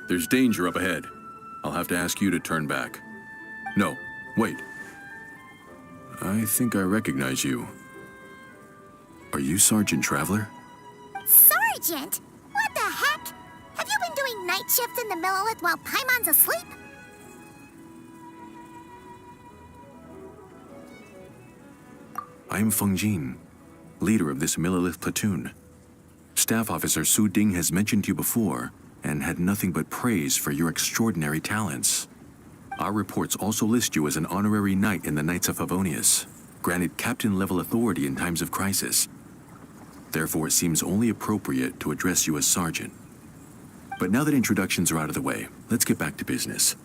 There's danger up ahead. I'll have to ask you to turn back. No, wait. I think I recognize you. Are you Sergeant Traveler? Sergeant? What the heck? Have you been doing night shifts in the Millelith while Paimon's asleep? I'm Feng Jin, leader of this Millelith platoon. Staff Officer Su Ding has mentioned you before and had nothing but praise for your extraordinary talents. Our reports also list you as an honorary knight in the Knights of Favonius, granted captain-level authority in times of crisis. Therefore, it seems only appropriate to address you as Sergeant. But now that introductions are out of the way, let's get back to business.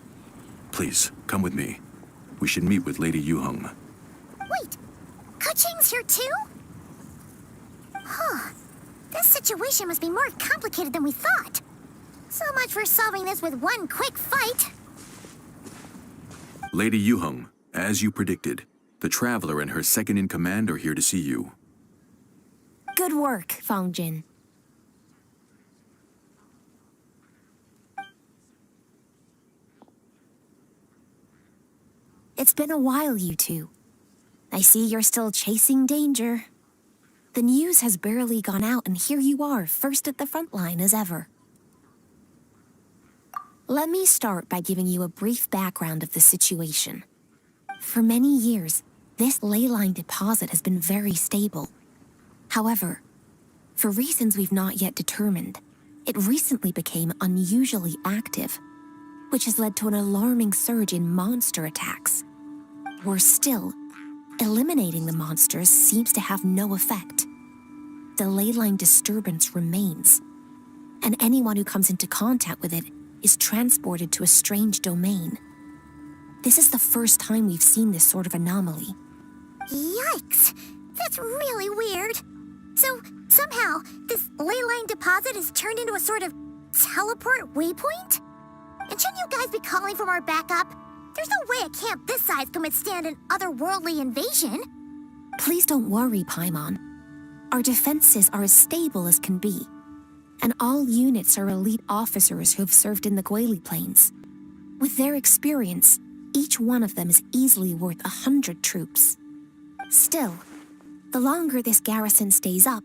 Please, come with me. We should meet with Lady Yuheng. Wait, Keqing's here too? Huh. This situation must be more complicated than we thought. So much for solving this with one quick fight. Lady Yuheng, as you predicted, the Traveler and her second-in-command are here to see you. Good work, Feng Jin. It's been a while, you two. I see you're still chasing danger. The news has barely gone out, and here you are, first at the front line as ever. Let me start by giving you a brief background of the situation. For many years, this ley line deposit has been very stable. However, for reasons we've not yet determined, it recently became unusually active, which has led to an alarming surge in monster attacks. Worse still, eliminating the monsters seems to have no effect. The ley line disturbance remains, and anyone who comes into contact with it is transported to a strange domain. This is the first time we've seen this sort of anomaly. Yikes! That's really weird. So, somehow, this ley line deposit is turned into a sort of teleport waypoint? And shouldn't you guys be calling for more backup? There's no way a camp this size can withstand an otherworldly invasion. Please don't worry, Paimon. Our defenses are as stable as can be, and all units are elite officers who have served in the Guili Plains. With their experience, each one of them is easily worth 100 troops. Still, the longer this garrison stays up,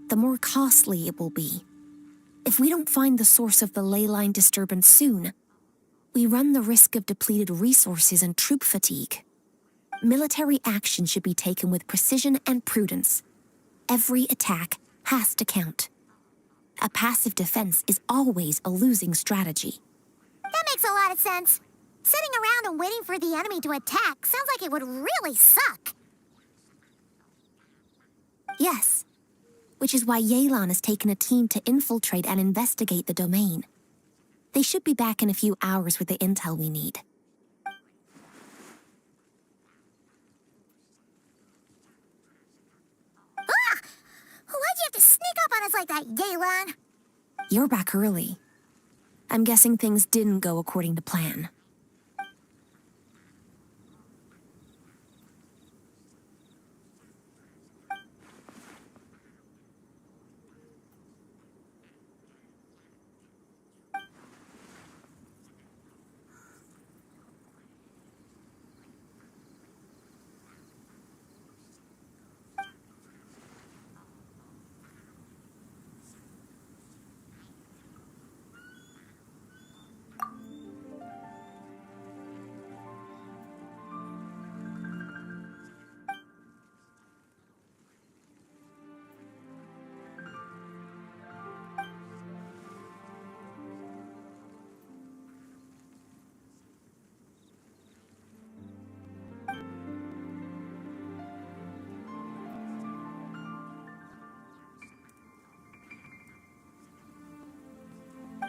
the more costly it will be. If we don't find the source of the ley line disturbance soon, we run the risk of depleted resources and troop fatigue. Military action should be taken with precision and prudence. Every attack has to count. A passive defense is always a losing strategy. That makes a lot of sense. Sitting around and waiting for the enemy to attack sounds like it would really suck. Yes, which is why Yelan has taken a team to infiltrate and investigate the domain. They should be back in a few hours with the intel we need. Ah! Why'd you have to sneak up on us like that, Yelan? You're back early. I'm guessing things didn't go according to plan.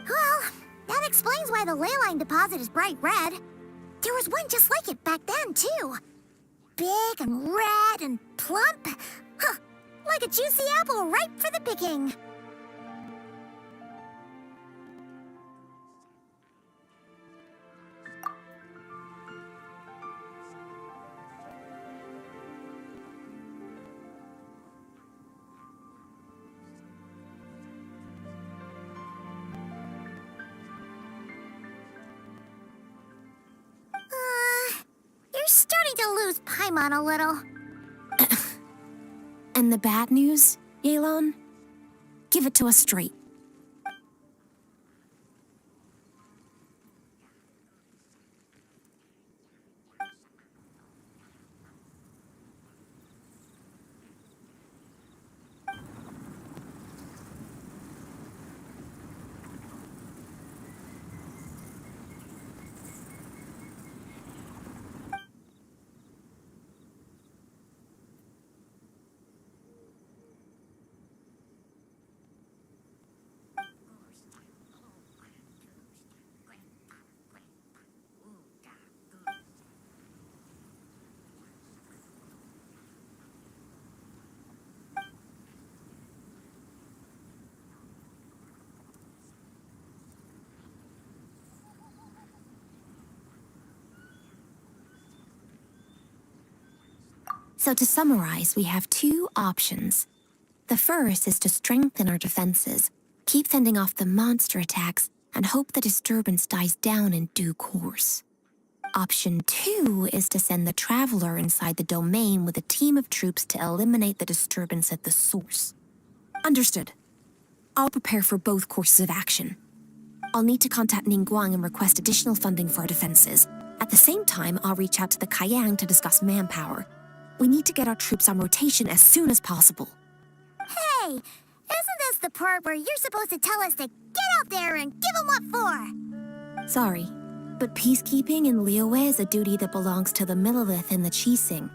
Well, that explains why the ley line deposit is bright red. There was one just like it back then, too. Big and red and plump. Huh, like a juicy apple ripe for the picking. starting to lose Paimon a little. And the bad news, Yelan? Give it to us straight. So to summarize, we have two options. The first is to strengthen our defenses, keep fending off the monster attacks, and hope the disturbance dies down in due course. Option 2 is to send the Traveler inside the domain with a team of troops to eliminate the disturbance at the source. Understood. I'll prepare for both courses of action. I'll need to contact Ningguang and request additional funding for our defenses. At the same time, I'll reach out to the Kayang to discuss manpower. We need to get our troops on rotation as soon as possible. Hey, isn't this the part where you're supposed to tell us to get out there and give them what for? Sorry, but peacekeeping in Liyue is a duty that belongs to the Millelith and the Qixing.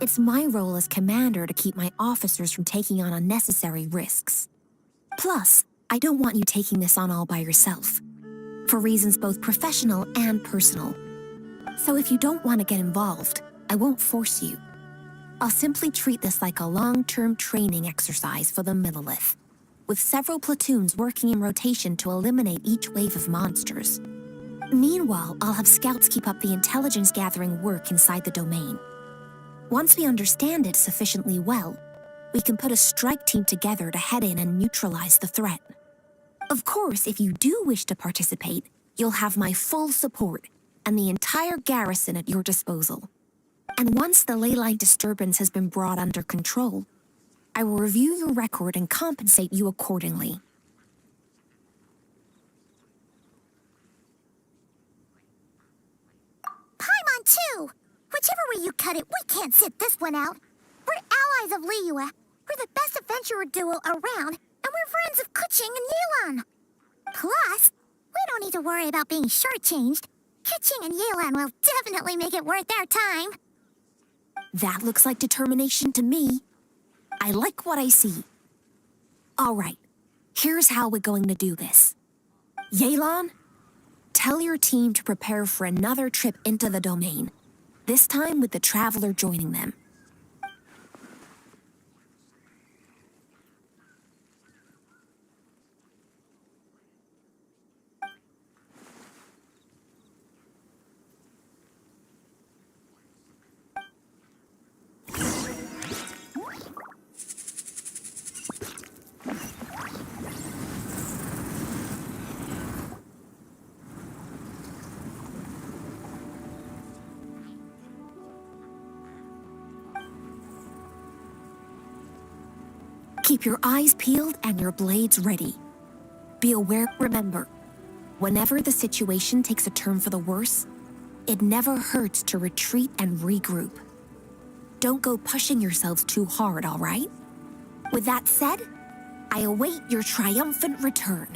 It's my role as commander to keep my officers from taking on unnecessary risks. Plus, I don't want you taking this on all by yourself, for reasons both professional and personal. So if you don't want to get involved, I won't force you. I'll simply treat this like a long-term training exercise for the Millelith, with several platoons working in rotation to eliminate each wave of monsters. Meanwhile, I'll have scouts keep up the intelligence-gathering work inside the domain. Once we understand it sufficiently well, we can put a strike team together to head in and neutralize the threat. Of course, if you do wish to participate, you'll have my full support and the entire garrison at your disposal. And once the leyline disturbance has been brought under control, I will review your record and compensate you accordingly. Paimon too! Whichever way you cut it, we can't sit this one out. We're allies of Liyue. We're the best adventurer duo around, and we're friends of Keqing and Yelan. Plus, we don't need to worry about being shortchanged. Keqing and Yelan will definitely make it worth our time. That looks like determination to me. I like what I see. All right, here's how we're going to do this. Yelan, tell your team to prepare for another trip into the domain, this time with the Traveler joining them. Keep your eyes peeled and your blades ready. Be aware, remember, whenever the situation takes a turn for the worse, it never hurts to retreat and regroup. Don't go pushing yourselves too hard, all right? With that said, I await your triumphant return.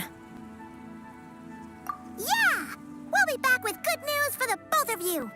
Yeah! We'll be back with good news for the both of you!